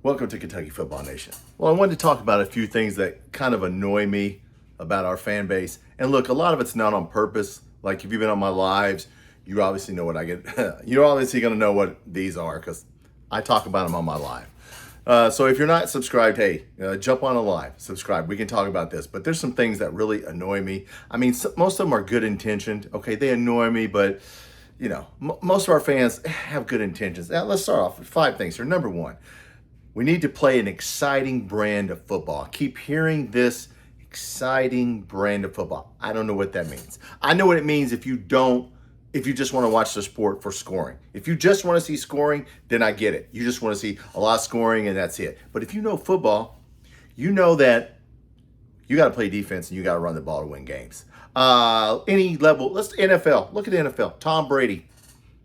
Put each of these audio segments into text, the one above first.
Welcome to Kentucky Football Nation. Well, I wanted to talk about a few things that kind of annoy me about our fan base. And look, a lot of it's not on purpose. Like if you've been on my lives, you obviously know what I get. You're obviously going to know what these are because I talk about them on my live. So if you're not subscribed, hey, jump on a live, subscribe. We can talk about this. But there's some things that really annoy me. I mean, most of them are good intentioned. Okay, they annoy me, but you know, most of our fans have good intentions. Now, let's start off with 5 things here. Number 1. We need to play an exciting brand of football. Keep hearing this exciting brand of football. I don't know what that means. I know what it means if you just want to watch the sport for scoring. If you just want to see scoring, then I get it. You just want to see a lot of scoring and that's it. But if you know football, you know that you got to play defense and you got to run the ball to win games. Any level, let's NFL. Look at the NFL. Tom Brady,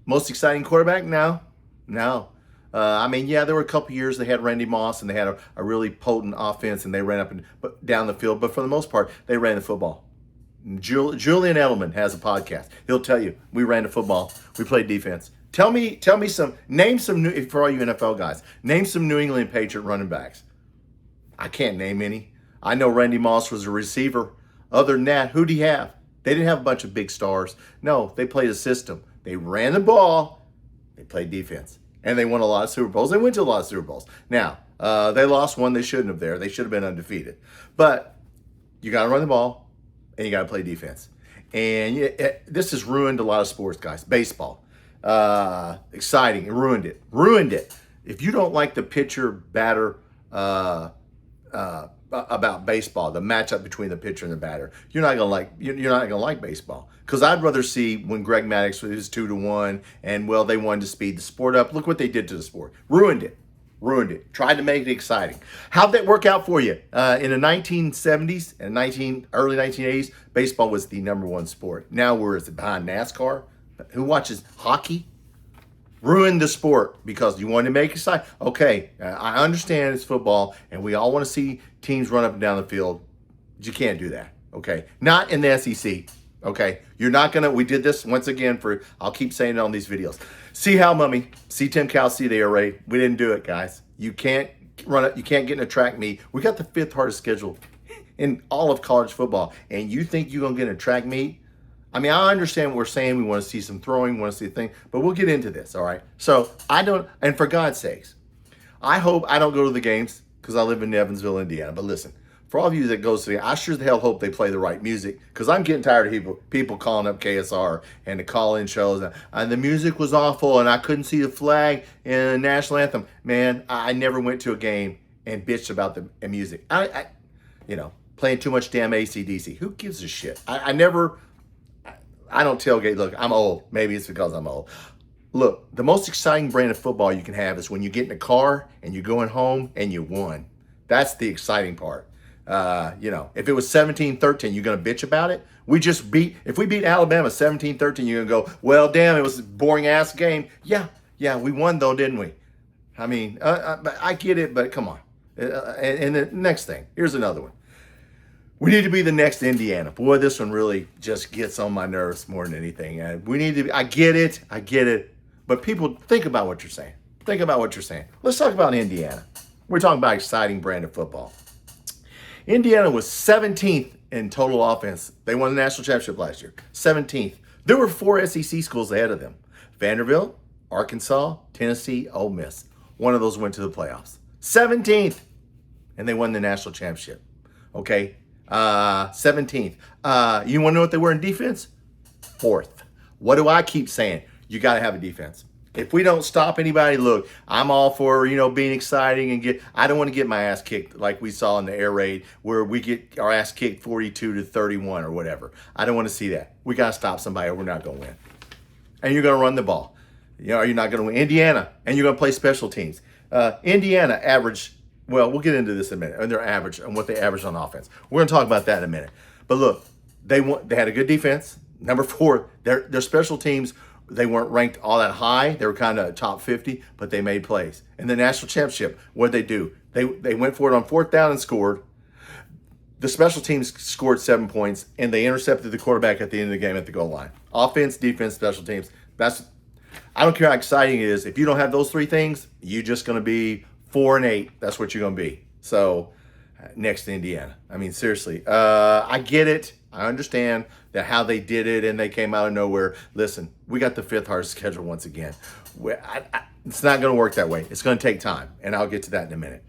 most exciting quarterback now? No. I mean, yeah, there were a couple years they had Randy Moss and they had a really potent offense and they ran up and down the field. But for the most part, they ran the football. Julian Edelman has a podcast. He'll tell you, we ran the football. We played defense. Name some, for all you NFL guys, name some New England Patriot running backs. I can't name any. I know Randy Moss was a receiver. Other than that, who do you have? They didn't have a bunch of big stars. No, they played a system. They ran the ball. They played defense. And they won a lot of Super Bowls. They went to a lot of Super Bowls. Now, they lost one they shouldn't have there. They should have been undefeated. But you got to run the ball, and you got to play defense. And this has ruined a lot of sports, guys. Baseball. Exciting. It ruined it. Ruined it. If you don't like the pitcher-batter about baseball, the matchup between the pitcher and the batter, you're not gonna like baseball. Because I'd rather see when Greg Maddux was 2-1 and they wanted to speed the sport up. Look what they did to the sport. Ruined it. Tried to make it exciting. How'd that work out for you? In the 1970s and early 1980s, baseball was the #1 sport. Now where is it? Behind NASCAR? Who watches hockey? Ruined the sport because you wanted to make it exciting. Okay, I understand it's football and we all want to see teams run up and down the field. But you can't do that, okay? Not in the SEC, okay? You're not going to, we did this once again I'll keep saying it on these videos. See how mummy, see Tim Cow, see the air raid. We didn't do it, guys. You can't run it, you can't get in a track meet. We got the 5th hardest schedule in all of college football. And you think you're going to get in a track meet? I mean, I understand what we're saying. We want to see some throwing, we want to see a thing, but we'll get into this, all right? So and for God's sakes, I hope I don't go to the games because I live in Evansville, Indiana. But listen, for all of you that goes to I sure the hell hope they play the right music because I'm getting tired of people calling up KSR and the call-in shows. And the music was awful and I couldn't see the flag and the national anthem. Man, I never went to a game and bitched about the music. Playing too much damn AC/DC. Who gives a shit? I don't tailgate. Look, I'm old. Maybe it's because I'm old. Look, the most exciting brand of football you can have is when you get in a car and you're going home and you won. That's the exciting part. If it was 17-13, you're going to bitch about it? If we beat Alabama 17-13, you're going to go, well, damn, it was a boring-ass game. Yeah, we won, though, didn't we? I mean, I get it, but come on. And the next thing, here's another one. We need to be the next Indiana. Boy, this one really just gets on my nerves more than anything. I get it. But people, think about what you're saying. Let's talk about Indiana. We're talking about exciting brand of football. Indiana was 17th in total offense. They won the national championship last year. 17th. There were 4 SEC schools ahead of them. Vanderbilt, Arkansas, Tennessee, Ole Miss. One of those went to the playoffs. 17th. And they won the national championship. Okay? 17th. You want to know what they were in defense? 4th. What do I keep saying? You got to have a defense. If we don't stop anybody, look, I'm all for, being exciting and I don't want to get my ass kicked like we saw in the air raid where we get our ass kicked 42-31 or whatever. I don't want to see that. We got to stop somebody or we're not going to win. And you're going to run the ball. You're not going to win. Indiana, and you're going to play special teams. Indiana averaged, we'll get into this in a minute, and their average and what they averaged on offense. We're going to talk about that in a minute. But look, they had a good defense. Number 4, their special teams, they weren't ranked all that high. They were kind of top 50, but they made plays. In the national championship, what did they do? They went for it on 4th down and scored. The special teams scored 7 points, and they intercepted the quarterback at the end of the game at the goal line. Offense, defense, special teams. I don't care how exciting it is. If you don't have those 3 things, you're just going to be 4-8. That's what you're going to be. So next to Indiana. I mean, seriously, I get it. I understand that how they did it and they came out of nowhere. Listen, we got the 5th hardest schedule once again. It's not going to work that way. It's going to take time, and I'll get to that in a minute.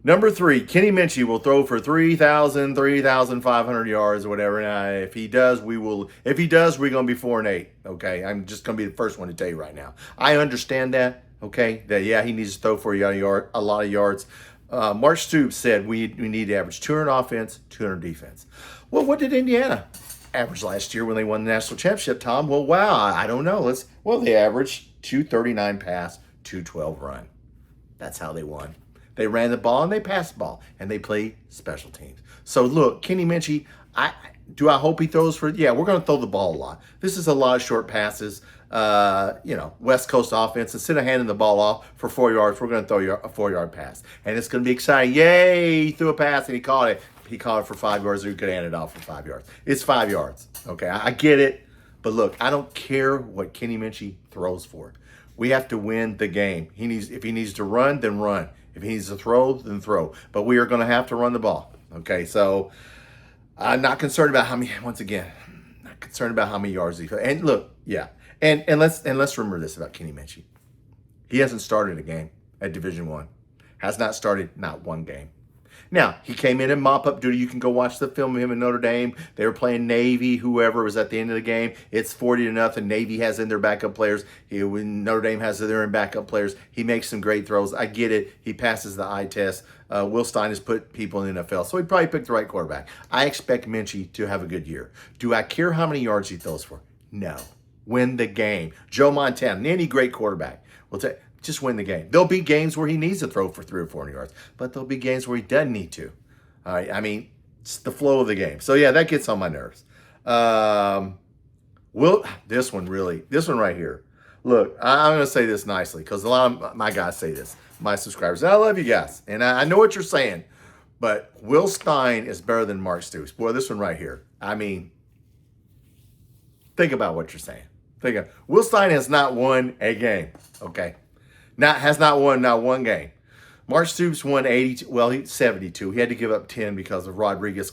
Number 3, Kenny Minchie will throw for 3,500 yards or whatever. And if he does, we're going to be 4-8. Okay, I'm just going to be the first one to tell you right now. I understand that. Okay, that yeah, he needs to throw for a lot of yards. Mark Stoops said we need to average 200 offense, 200 defense. Well, what did Indiana average last year when they won the national championship, Tom? Well, wow, I don't know. They averaged 239 pass, 212 run. That's how they won. They ran the ball and they passed the ball and they played special teams. So look, Kenny Minchie, I hope he throws for, yeah, we're going to throw the ball a lot. This is a lot of short passes. West Coast offense. Instead of handing the ball off for 4 yards, we're going to throw you a 4-yard pass. And it's going to be exciting. Yay, he threw a pass and he caught it. He caught it for 5 yards, or he could hand it off for 5 yards. It's 5 yards. Okay, I get it. But look, I don't care what Kenny Minchie throws for. We have to win the game. If he needs to run, then run. If he needs to throw, then throw. But we are going to have to run the ball. Okay, so I'm not concerned about how many, once again, not concerned about how many yards he throws. And look, yeah. And let's remember this about Kenny Minchie. He hasn't started a game at Division I. Has not started not one game. Now, he came in mop-up duty. You can go watch the film of him in Notre Dame. They were playing Navy, whoever was at the end of the game. It's 40-0. Navy has in their backup players. Notre Dame has their backup players. He makes some great throws. I get it. He passes the eye test. Will Stein has put people in the NFL, so he probably picked the right quarterback. I expect Minchie to have a good year. Do I care how many yards he throws for? No. Win the game. Joe Montana, any great quarterback, will just win the game. There'll be games where he needs to throw for 300 or 400 yards, but there'll be games where he doesn't need to. All right, I mean, it's the flow of the game. So yeah, that gets on my nerves. This one right here. Look, I'm going to say this nicely because a lot of my guys say this, my subscribers. I love you guys, and I know what you're saying, but Will Stein is better than Mark Stoops. Boy, this one right here. I mean, think about what you're saying. Will Stein has not won a game, okay? Has not won one game. Mark Stoops won 82. Well, he's 72. He had to give up 10 because of Rodriguez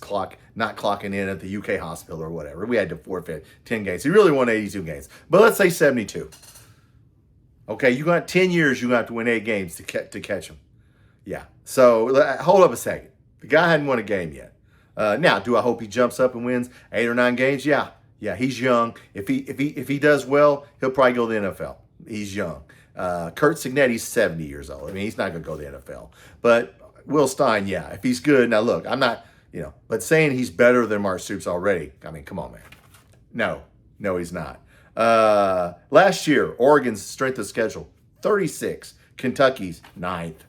not clocking in at the UK hospital or whatever. We had to forfeit 10 games. He really won 82 games. But let's say 72. Okay, you got 10 years. You have to win 8 games to catch him. Yeah. So hold up a second. The guy hadn't won a game yet. Now, do I hope he jumps up and wins 8 or 9 games? Yeah. Yeah, he's young. If he does well, he'll probably go to the NFL. He's young. Kurt Signetti's 70 years old. I mean, he's not going to go to the NFL. But Will Stein, yeah, if he's good. Now, look, I'm not, but saying he's better than Mark Stoops already, I mean, come on, man. No, he's not. Last year, Oregon's strength of schedule, 36. Kentucky's 9th.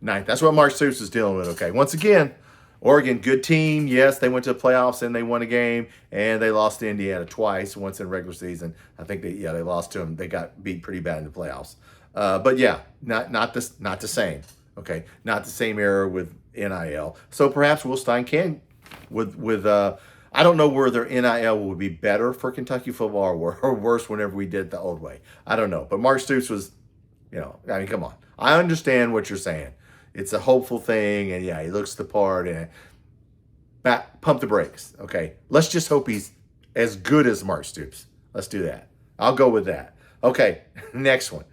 That's what Mark Stoops is dealing with, okay? Once again, Oregon, good team. Yes, they went to the playoffs and they won a game, and they lost to Indiana twice, once in regular season. I think they lost to them. They got beat pretty bad in the playoffs. But yeah, not the same. Okay, not the same era with NIL. So perhaps Will Stein can with I don't know whether NIL would be better for Kentucky football or worse whenever we did it the old way. I don't know. But Mark Stoops was, I mean, come on. I understand what you're saying. It's a hopeful thing, and yeah, he looks the part, and pump the brakes, okay? Let's just hope he's as good as Mark Stoops. Let's do that. I'll go with that. Okay, next one.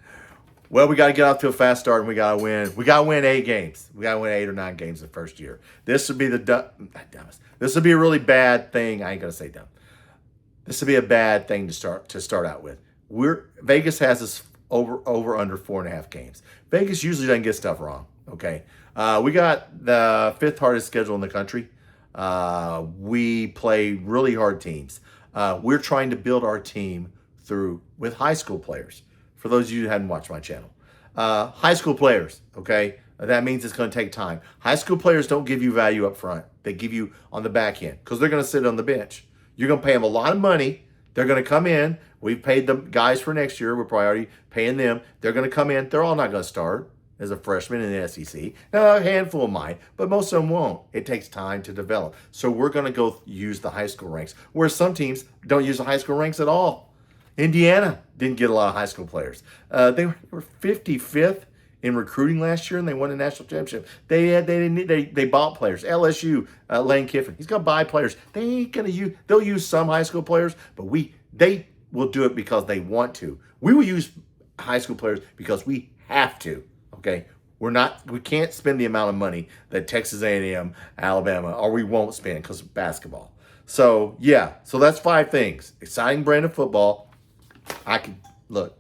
Well, we got to get off to a fast start, and we got to win. We got to win 8 games. We got to win 8 or 9 games the first year. This would be dumbest. This would be a really bad thing. I ain't gonna say dumb. This would be a bad thing to start out with. Vegas has us over under 4.5 games. Vegas usually doesn't get stuff wrong. Okay, we got the 5th hardest schedule in the country. We play really hard teams. We're trying to build our team with high school players. For those of you who hadn't watched my channel, high school players. Okay, that means it's going to take time. High school players don't give you value up front. They give you on the back end because they're going to sit on the bench. You're going to pay them a lot of money. They're going to come in. We've paid the guys for next year. We're probably already paying them. They're going to come in. They're all not going to start as a freshman in the SEC. Now, a handful might, but most of them won't. It takes time to develop. So we're going to go use the high school ranks, where some teams don't use the high school ranks at all. Indiana didn't get a lot of high school players. They were 55th in recruiting last year, and they won the national championship. They bought players. LSU, Lane Kiffin, he's gonna buy players. They ain't gonna use. They'll use some high school players, but they will do it because they want to. We will use high school players because we have to. Okay, we can't spend the amount of money that Texas A&M, Alabama, or we won't spend because of basketball. So yeah, so that's 5 things. Exciting brand of football. I could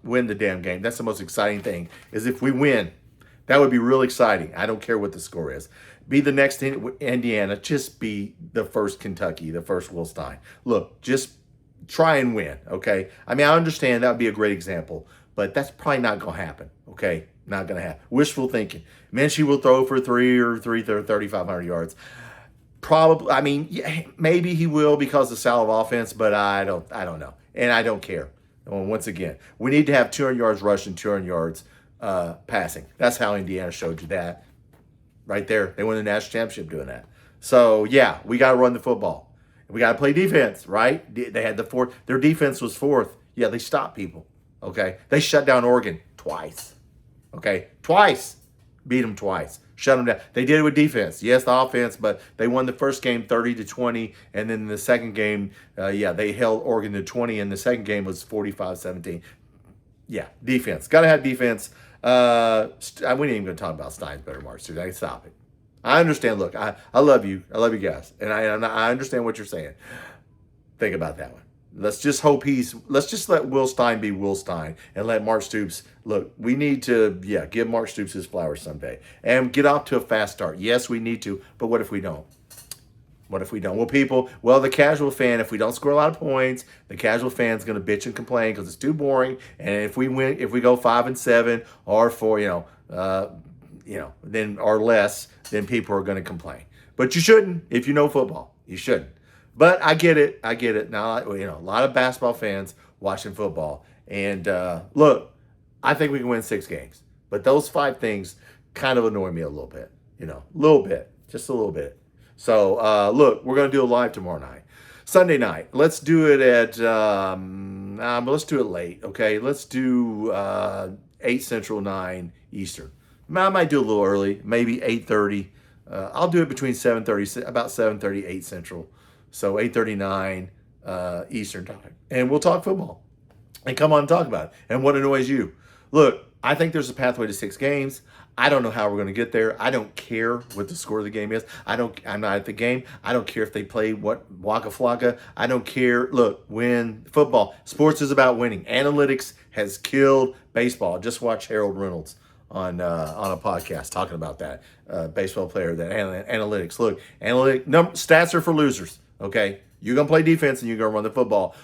win the damn game. That's the most exciting thing, is if we win. That would be real exciting. I don't care what the score is. Be the next Indiana. Just be the first Kentucky, the first Will Stein. Look, just try and win, okay? I mean, I understand that would be a great example, but that's probably not going to happen, okay? Not going to happen. Wishful thinking. Minchie will throw for 3,500 yards. Probably, I mean, yeah, maybe he will because of style of offense, but I don't know. And I don't care. Once again, we need to have 200 yards rushing, 200 yards passing. That's how Indiana showed you that. Right there. They won the national championship doing that. So, yeah, we got to run the football. We got to play defense, right? They had the 4th. Their defense was 4th. Yeah, they stopped people. Okay? They shut down Oregon twice. Okay? Twice. Beat them twice. Shut them down. They did it with defense. Yes, the offense, but they won the first game 30-20, and then the second game, they held Oregon to 20, and the second game was 45-17. Yeah, defense. Got to have defense. We ain't even going to talk about Stein's better marks today. Stop it. I understand. Look, I love you. I love you guys, and I understand what you're saying. Think about that one. Let's just hope let's just let Will Stein be Will Stein and let Mark Stoops, look, we need to, give Mark Stoops his flowers someday and get off to a fast start. Yes, we need to, but what if we don't? What if we don't? Well, the casual fan, if we don't score a lot of points, the casual fan's going to bitch and complain because it's too boring. And if we go 5-7 or 4, then or less, then people are going to complain. But you shouldn't. If you know football, you shouldn't. But I get it. Now, a lot of basketball fans watching football. And look, I think we can win 6 games. But those 5 things kind of annoy me a little bit. Just a little bit. So, look, we're going to do it live tomorrow night. Sunday night. Let's do it at, let's do it late, okay? Let's do 8 Central, 9 Eastern. I might do a little early, maybe 8:30. I'll do it between 7:30, about 7:30, 8 Central. So 8:39 Eastern time. And we'll talk football. And come on and talk about it. And what annoys you. Look, I think there's a pathway to 6 games. I don't know how we're going to get there. I don't care what the score of the game is. I'm not at the game. I don't care if they play Waka Flocka. I don't care. Look, win football. Sports is about winning. Analytics has killed baseball. Just watch Harold Reynolds on a podcast talking about that. Baseball player, that analytics. Look, stats are for losers. Okay, you're gonna play defense and you're gonna run the football.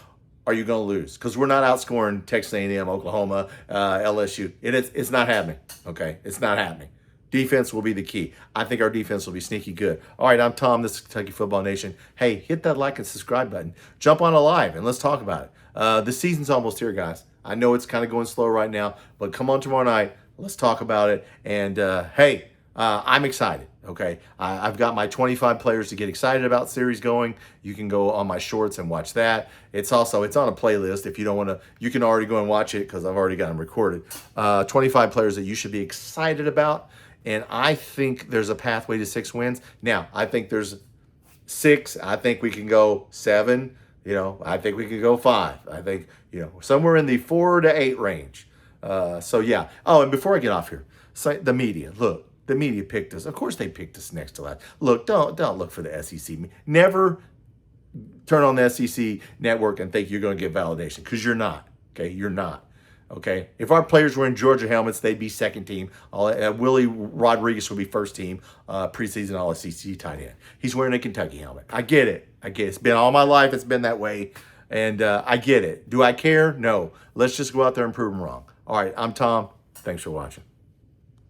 Are you gonna lose? Because we're not outscoring Texas A&M, Oklahoma, LSU. It's not happening. Okay, it's not happening. Defense will be the key. I think our defense will be sneaky good. All right, I'm Tom. This is Kentucky Football Nation. Hey, hit that like and subscribe button. Jump on a live and let's talk about it. The season's almost here, guys. I know it's kind of going slow right now, but come on tomorrow night. Let's talk about it. And hey, I'm excited. Okay, I've got my 25 players to get excited about series going. You can go on my shorts and watch that. It's on a playlist. If you don't want to, you can already go and watch it because I've already got them recorded. 25 players that you should be excited about. And I think there's a pathway to 6 wins. Now, I think there's 6. I think we can go 7. I think we can go 5. I think, somewhere in the 4 to 8 range. So yeah. Oh, and before I get off here, the media. Look, the media picked us. Of course, they picked us next to last. Look, don't look for the SEC. Never turn on the SEC network and think you're going to get validation because you're not. Okay, you're not. Okay, if our players were in Georgia helmets, they'd be second team. Willie Rodriguez would be first team preseason All SEC tight end. He's wearing a Kentucky helmet. I get it. It's been all my life. It's been that way, and I get it. Do I care? No. Let's just go out there and prove them wrong. All right, I'm Tom. Thanks for watching.